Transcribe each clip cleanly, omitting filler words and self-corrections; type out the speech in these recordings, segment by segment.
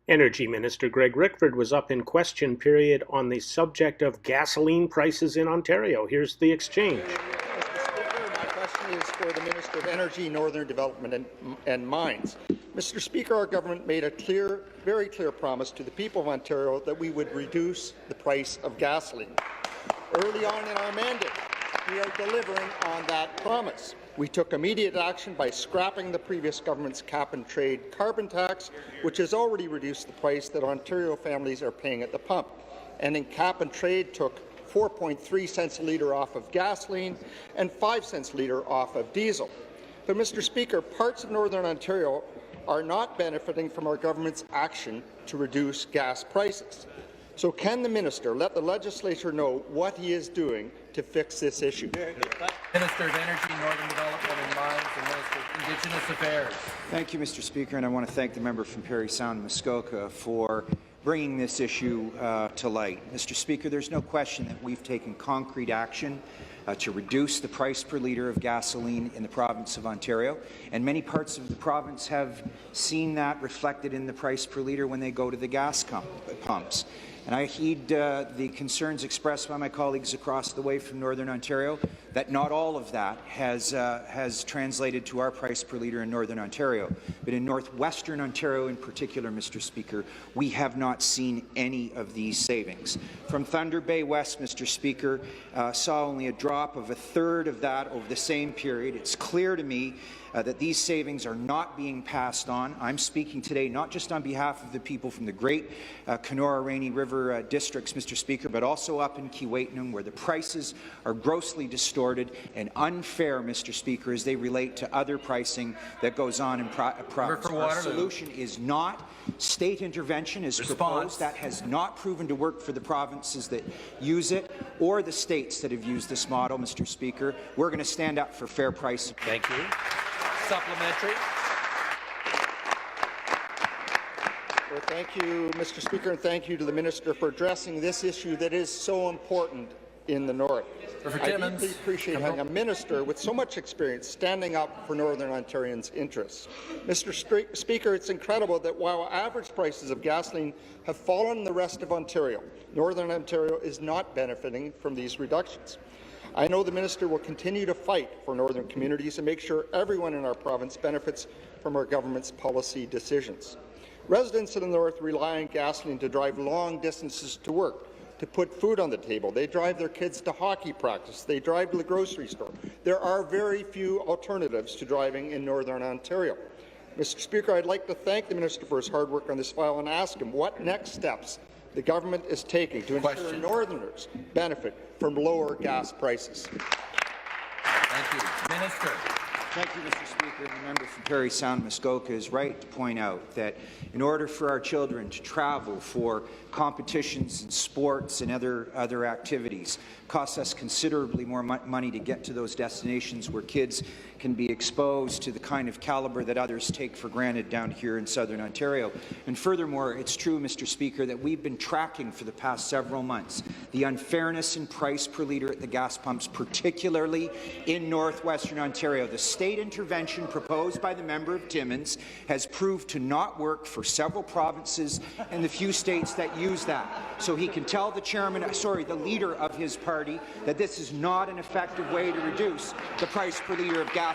Energy Minister Greg Rickford was up in question period on the subject of gasoline prices in Ontario. Here's the exchange. Mr. Speaker, my question is for the Minister of Energy, Northern Development and Mines. Mr. Speaker, our government made a very clear promise to the people of Ontario that we would reduce the price of gasoline. Early on in our mandate, we are delivering on that promise. We took immediate action by scrapping the previous government's cap-and-trade carbon tax, which has already reduced the price that Ontario families are paying at the pump. Ending cap-and-trade took 4.3 cents a litre off of gasoline and 5 cents a litre off of diesel. But, Mr. Speaker, parts of Northern Ontario are not benefiting from our government's action to reduce gas prices. So can the minister let the legislature know what he is doing to fix this issue? Minister of Energy, Northern Development and Mines, and Minister of Indigenous Affairs. Thank you, Mr. Speaker, and I want to thank the member from Parry Sound, Muskoka, for bringing this issue to light. Mr. Speaker, there's no question that we've taken concrete action to reduce the price per litre of gasoline in the province of Ontario, and many parts of the province have seen that reflected in the price per litre when they go to the gas pumps. And I heed the concerns expressed by my colleagues across the way from Northern Ontario that not all of that has translated to our price per litre in Northern Ontario. But in Northwestern Ontario in particular, Mr. Speaker, we have not seen any of these savings. From Thunder Bay West, Mr. Speaker, saw only a drop of a third of that over the same period. It's clear to me that these savings are not being passed on. I'm speaking today not just on behalf of the people from the Great Kenora-Rainy River districts, Mr. Speaker, but also up in Keewatin, where the prices are grossly distorted and unfair, Mr. Speaker, as they relate to other pricing that goes on in province. Our solution is not state intervention as proposed. That has not proven to work for the provinces that use it or the states that have used this model, Mr. Speaker. We're going to stand up for fair pricing. Thank you. Supplementary. Well, thank you, Mr. Speaker, and thank you to the Minister for addressing this issue that is so important in the North. I deeply appreciate having a minister with so much experience standing up for Northern Ontarians' interests. Mr. Speaker, it's incredible that while average prices of gasoline have fallen in the rest of Ontario, Northern Ontario is not benefiting from these reductions. I know the minister will continue to fight for northern communities and make sure everyone in our province benefits from our government's policy decisions. Residents in the north rely on gasoline to drive long distances to work, to put food on the table. They drive their kids to hockey practice. They drive to the grocery store. There are very few alternatives to driving in Northern Ontario. Mr. Speaker, I'd like to thank the minister for his hard work on this file and ask him what next steps the government is taking to ensure Northerners benefit from lower gas prices. Thank you. Minister. Thank you, Mr. Speaker. The member from Parry Sound, Muskoka is right to point out that in order for our children to travel for competitions and sports and other activities, costs us considerably more money to get to those destinations where kids can be exposed to the kind of caliber that others take for granted down here in Southern Ontario. And furthermore, it's true, Mr. Speaker, that we've been tracking for the past several months the unfairness in price per litre at the gas pumps, particularly in Northwestern Ontario. The state intervention proposed by the member of Timmins has proved to not work for several provinces and the few states that use that. So he can tell the leader of his party that this is not an effective way to reduce the price per litre of gasoline.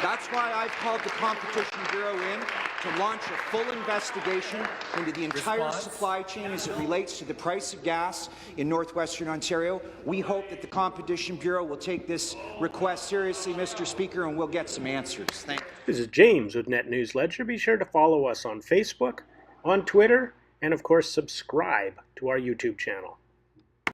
That's why I've called the Competition Bureau in to launch a full investigation into the entire supply chain as it relates to the price of gas in Northwestern Ontario. We hope that the Competition Bureau will take this request seriously, Mr. Speaker, and we'll get some answers. Thank you. This is James with Net News Ledger. Be sure to follow us on Facebook, on Twitter, and of course subscribe to our YouTube channel.